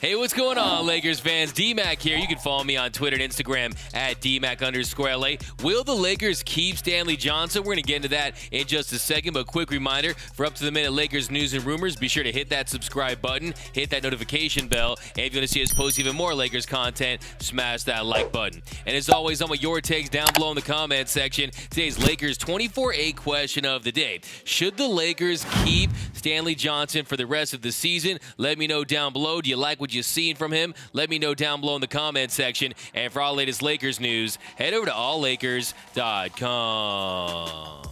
Hey, what's going on, Lakers fans? D-Mac here. You can follow me on Twitter and Instagram at DMac_LA. Will the Lakers keep Stanley Johnson? We're going to get into that in just a second, but quick reminder, for up-to-the-minute Lakers news and rumors, be sure to hit that subscribe button, hit that notification bell, and if you want to see us post even more Lakers content, smash that like button. And as always, I want your takes down below in the comment section. Today's Lakers 24-8 question of the day. Should the Lakers keep Stanley Johnson for the rest of the season? Let me know down below. Do you like what you've seen from him? Let me know down below in the comment section. And for all latest Lakers news, head over to alllakers.com.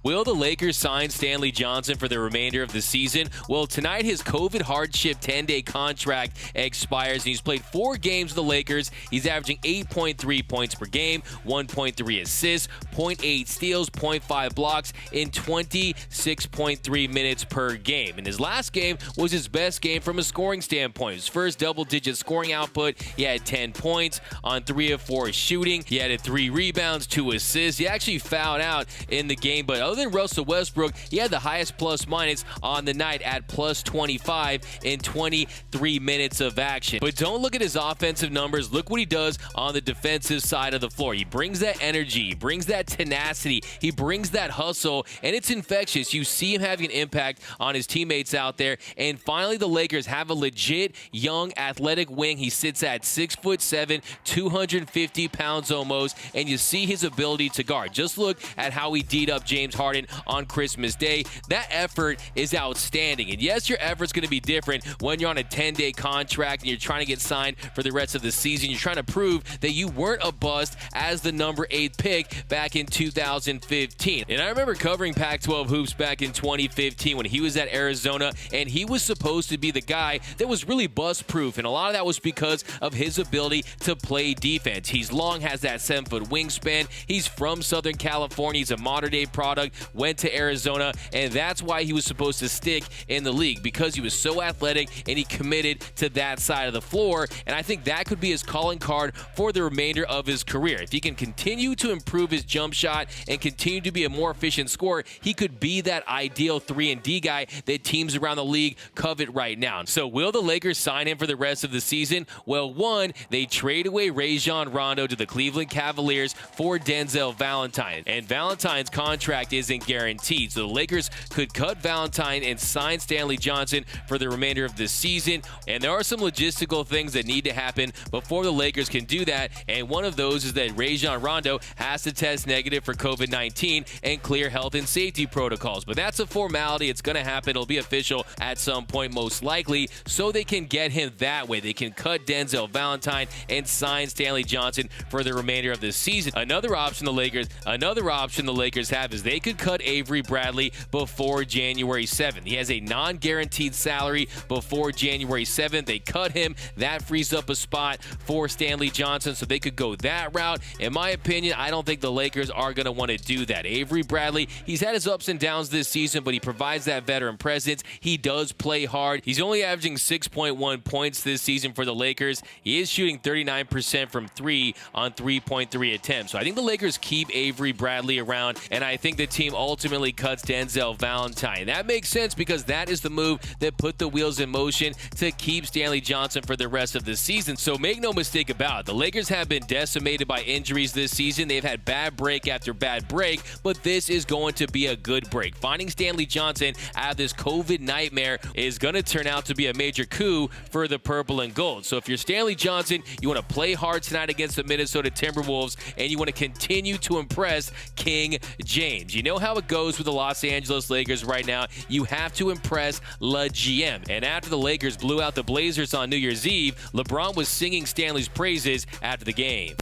Will the Lakers sign Stanley Johnson for the remainder of the season? Well, tonight his COVID hardship 10-day contract expires, and he's played 4 games with the Lakers. He's averaging 8.3 points per game, 1.3 assists, 0.8 steals, 0.5 blocks in 26.3 minutes per game. And his last game was his best game from a scoring standpoint. His first double-digit scoring output, he had 10 points on 3 of 4 shooting. He had 3 rebounds, 2 assists. He actually fouled out in the game, but other than Russell Westbrook, he had the highest plus-minus on the night at plus 25 in 23 minutes of action. But don't look at his offensive numbers. Look what he does on the defensive side of the floor. He brings that energy, he brings that tenacity, he brings that hustle, and it's infectious. You see him having an impact on his teammates out there. And finally, the Lakers have a legit, young, athletic wing. He sits at 6'7", 250 pounds almost, and you see his ability to guard. Just look at how he D'd up James Harden on Christmas Day. That effort is outstanding. And yes, your effort's going to be different when you're on a 10-day contract and you're trying to get signed for the rest of the season. You're trying to prove that you weren't a bust as the number 8 pick back in 2015. And I remember covering Pac-12 hoops back in 2015 when he was at Arizona, and he was supposed to be the guy that was really bust-proof. And a lot of that was because of his ability to play defense. He's long, has that 7-foot wingspan. He's from Southern California. He's a modern-day product. Went to Arizona, and that's why he was supposed to stick in the league, because he was so athletic and he committed to that side of the floor. And I think that could be his calling card for the remainder of his career. If he can continue to improve his jump shot and continue to be a more efficient scorer, he could be that ideal 3-and-D guy that teams around the league covet right now. So will the Lakers sign him for the rest of the season? Well, one, they trade away Rajon Rondo to the Cleveland Cavaliers for Denzel Valentine, and Valentine's contract isn't guaranteed. So the Lakers could cut Valentine and sign Stanley Johnson for the remainder of this season. And there are some logistical things that need to happen before the Lakers can do that. And one of those is that Rajon Rondo has to test negative for COVID-19 and clear health and safety protocols. But that's a formality. It's going to happen. It'll be official at some point, most likely, so they can get him that way. They can cut Denzel Valentine and sign Stanley Johnson for the remainder of this season. Another option the Lakers have is they could cut Avery Bradley before January 7th. He has a non-guaranteed salary before January 7th. They cut him. That frees up a spot for Stanley Johnson, so they could go that route. In my opinion, I don't think the Lakers are going to want to do that. Avery Bradley, he's had his ups and downs this season, but he provides that veteran presence. He does play hard. He's only averaging 6.1 points this season for the Lakers. He is shooting 39% from 3 on 3.3 attempts. So I think the Lakers keep Avery Bradley around, and I think the team ultimately cuts Denzel Valentine. That makes sense because that is the move that put the wheels in motion to keep Stanley Johnson for the rest of the season. So make no mistake about it, the Lakers have been decimated by injuries this season. They've had bad break after bad break, but this is going to be a good break. Finding Stanley Johnson out of this COVID nightmare is going to turn out to be a major coup for the purple and gold. So if you're Stanley Johnson, you want to play hard tonight against the Minnesota Timberwolves, and you want to continue to impress King James. You know how it goes with the Los Angeles Lakers right now. You have to impress La GM. And after the Lakers blew out the Blazers on New Year's Eve, LeBron was singing Stanley's praises after the game.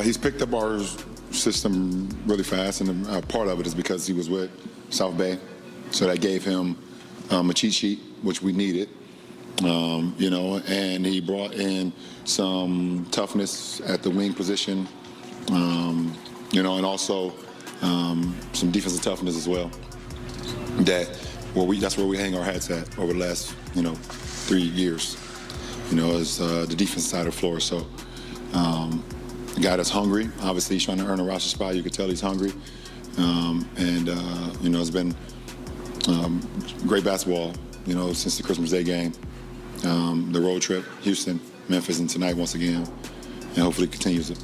He's picked up our system really fast, and part of it is because he was with South Bay. So that gave him a cheat sheet, which we needed. And he brought in some toughness at the wing position, and also some defensive toughness as well. That's where we hang our hats at over the last, 3 years, is the defensive side of the floor. So a guy that's hungry, obviously he's trying to earn a roster spot. You could tell he's hungry. It's been great basketball, since the Christmas Day game. the road trip, Houston, Memphis, and tonight once again, and hopefully continues it.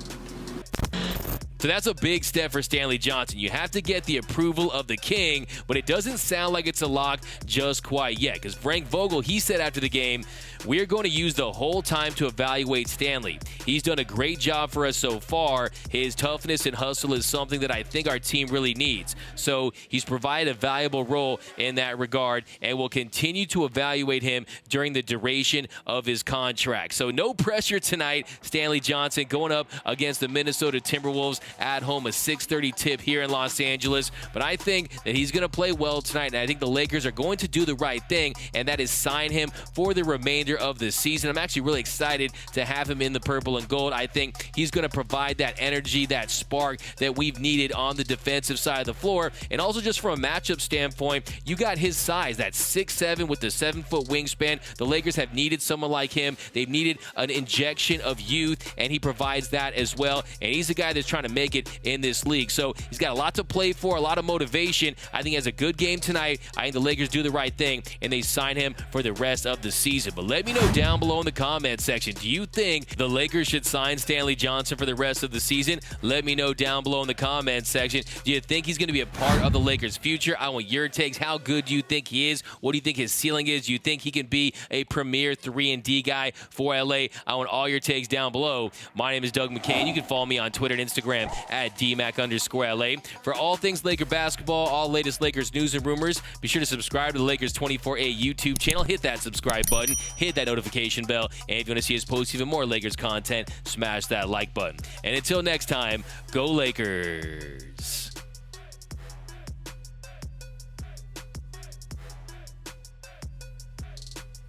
So that's a big step for Stanley Johnson. You have to get the approval of the king, but it doesn't sound like it's a lock just quite yet, because Frank Vogel, he said after the game, we're going to use the whole time to evaluate Stanley. He's done a great job for us so far. His toughness and hustle is something that I think our team really needs. So he's provided a valuable role in that regard, and we'll continue to evaluate him during the duration of his contract. So no pressure tonight. Stanley Johnson going up against the Minnesota Timberwolves at home, a 6:30 tip here in Los Angeles. But I think that he's going to play well tonight, and I think the Lakers are going to do the right thing, and that is sign him for the remainder of the season. I'm actually really excited to have him in the purple and gold. I think he's going to provide that energy, that spark that we've needed on the defensive side of the floor. And also just from a matchup standpoint, you got his size, that 6'7" with the 7-foot wingspan. The Lakers have needed someone like him. They've needed an injection of youth, and he provides that as well. And he's a guy that's trying to make it in this league. So he's got a lot to play for, a lot of motivation. I think he has a good game tonight. I think the Lakers do the right thing, and they sign him for the rest of the season. But let me know down below in the comment section, do you think the Lakers should sign Stanley Johnson for the rest of the season? Let me know down below in the comment section. Do you think he's going to be a part of the Lakers' future? I want your takes. How good do you think he is? What do you think his ceiling is? Do you think he can be a premier 3-and-D guy for LA? I want all your takes down below. My name is Doug McCann. You can follow me on Twitter and Instagram at DMac_LA. For all things Laker basketball, all latest Lakers news and rumors, be sure to subscribe to the Lakers 24A YouTube channel. Hit that subscribe button. Hit that notification bell. And if you want to see us post even more Lakers content, smash that like button. And until next time, go Lakers.